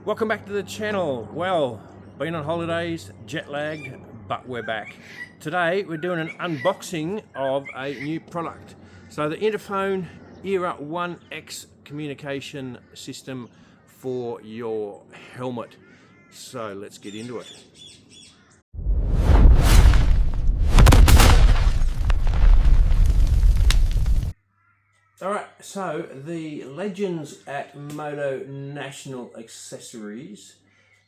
Welcome back to the channel. Well, been on holidays, jet lagged, but we're back. Today we're doing an unboxing of a new product. So the Interphone ERA 1X communication system for your helmet. So let's get into it. Alright, so the legends at Moto National Accessories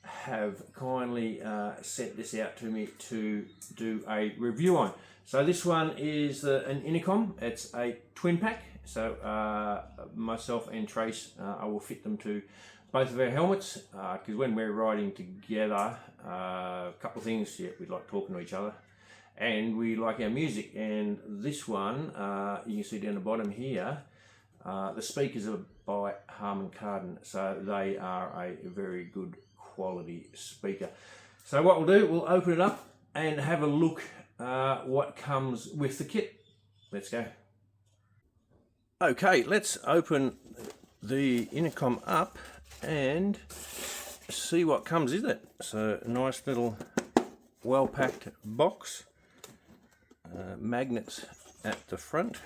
have kindly sent this out to me to do a review on. So this one is an intercom. It's a twin pack. So myself and Trace, I will fit them to both of our helmets because when we're riding together, a couple of things, we like talking to each other. And we like our music, and this one you can see down the bottom here, the speakers are by Harman Kardon, so they are a very good quality speaker. So what we'll do, we'll open it up and have a look what comes with the kit. Let's go. Okay, let's open the intercom up and see what comes in it. So a nice little well-packed box. Magnets at the front.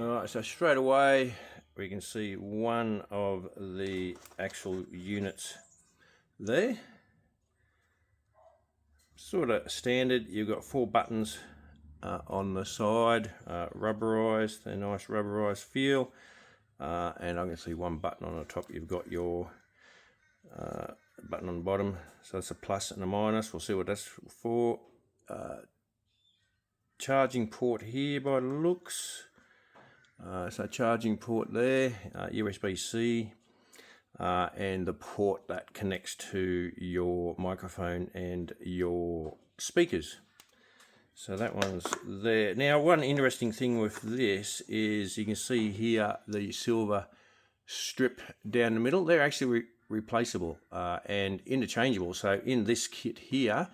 Alright, so straight away we can see one of the actual units there. Sort of standard, you've got 4 buttons on the side, rubberized, a nice rubberized feel, and I can see one button on the top. You've got your button on the bottom, so that's a plus and a minus. We'll see what that's for. Charging port here by the looks, so charging port there, USB-C, and the port that connects to your microphone and your speakers. So that one's there. Now, one interesting thing with this is you can see here the silver strip down the middle. They're actually replaceable and interchangeable. So in this kit here,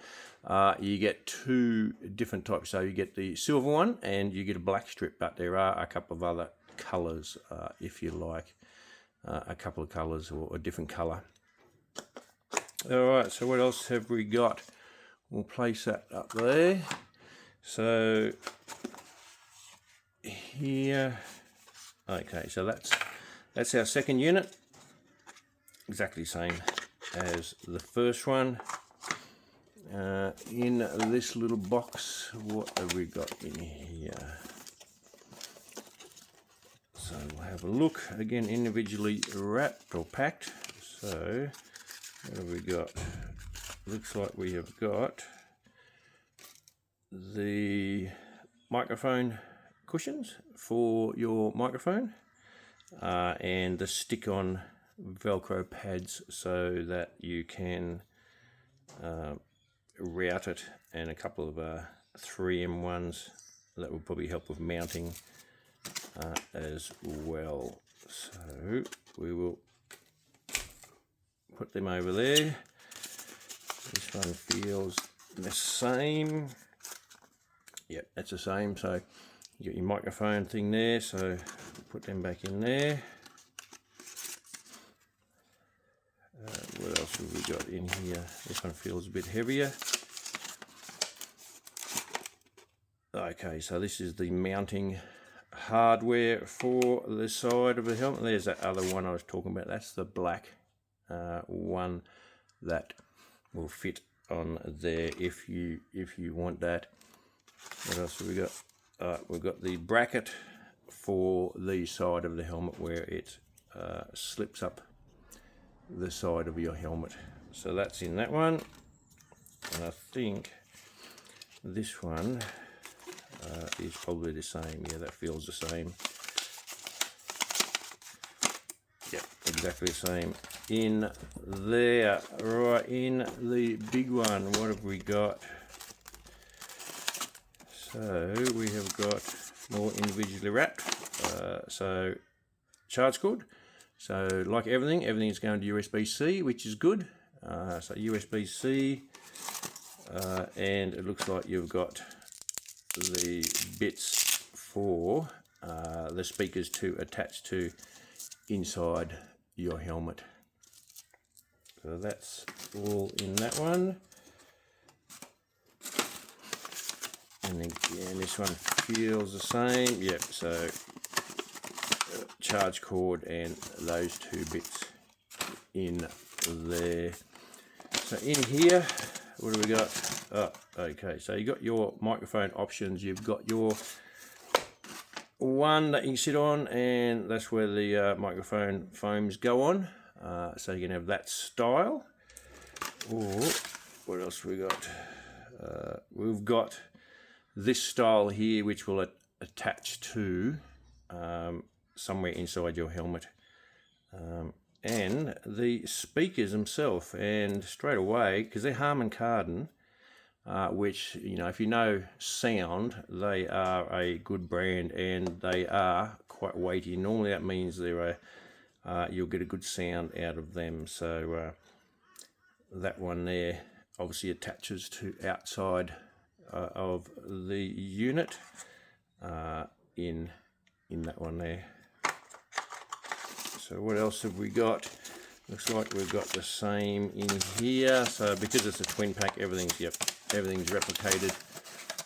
you get 2 different types. So you get the silver one and you get a black strip, but there are a couple of other colors if you like a couple of colors or a different color. Alright, so what else have we got? We'll place that up there. So here, okay, so that's our second unit, exactly the same as the first one. In this little box, what have we got in here? So we'll have a look. Again, individually wrapped or packed. So what have we got? Looks like we have got the microphone cushions for your microphone, and the stick-on Velcro pads so that you can route it, and a couple of 3M ones that will probably help with mounting as well. So we will put them over there. This one feels the same. Yep, that's the same. So you got your microphone thing there, so put them back in there. What else have we got in here? This one feels a bit heavier. Okay, so this is the mounting hardware for the side of the helmet. There's that other one I was talking about. That's the black one that will fit on there if you want that. What else have we got? We've got the bracket for the side of the helmet where it slips up the side of your helmet. So that's in that one, and I think this one is probably the same. Yeah, that feels the same. Yep, exactly the same in there. Right, in the big one, what have we got? So we have got more individually wrapped, so charge cord. So like everything's going to USB-C, which is good. So USB-C, and it looks like you've got the bits for the speakers to attach to inside your helmet. So that's all in that one. And again, this one feels the same. Yep, so charge cord and those two bits in there. So in here, what do we got? Oh, okay, so you got your microphone options. You've got your one that you can sit on, and that's where the microphone foams go on. So you can have that style. Or what else we got? We've got this style here, which will attach to somewhere inside your helmet, and the speakers themselves. And straight away, because they're Harman Kardon, which, you know, if you know sound, they are a good brand, and they are quite weighty. Normally that means they're you'll get a good sound out of them. So that one there obviously attaches to outside of the unit in that one there. So what else have we got? Looks like we've got the same in here. So because it's a twin pack, everything's replicated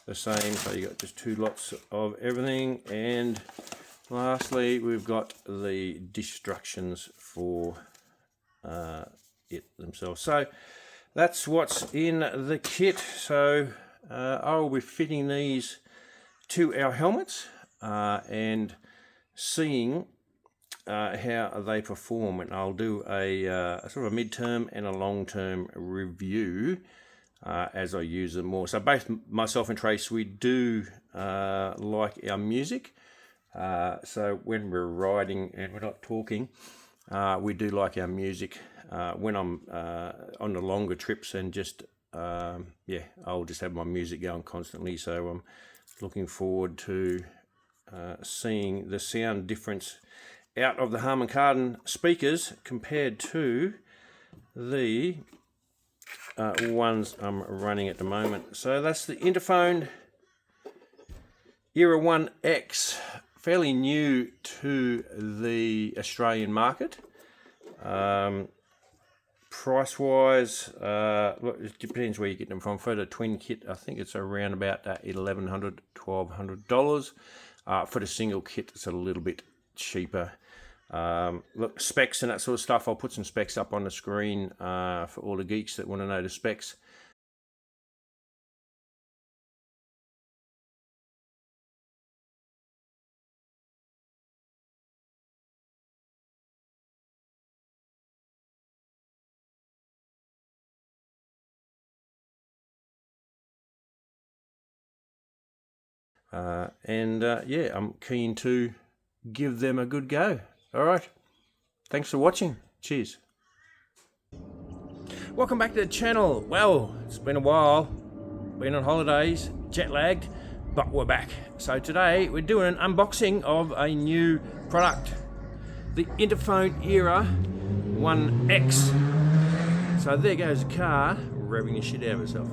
the same. So you got just two lots of everything. And lastly, we've got the instructions for it themselves. So that's what's in the kit. So I will be fitting these to our helmets and seeing how they perform, and I'll do a sort of a mid-term and a long-term review as I use them more. So both myself and Trace, we do like our music. So when we're riding and we're not talking, we do like our music. When I'm on the longer trips and just yeah, I'll just have my music going constantly. So I'm looking forward to seeing the sound difference out of the Harman Kardon speakers compared to the ones I'm running at the moment. So that's the Interphone ERA 1X, fairly new to the Australian market. Price wise, look, it depends where you get them from. For the twin kit, I think it's around about $1,100, $1,200. For the single kit, it's a little bit cheaper. Look, specs and that sort of stuff, I'll put some specs up on the screen for all the geeks that want to know the specs. Yeah, I'm keen to give them a good go. All right, thanks for watching. Cheers. Welcome back to the channel. Well, it's been a while, been on holidays, jet lagged, but we're back. So today we're doing an unboxing of a new product, the Interphone ERA 1X. So there goes the car revving the shit out of itself.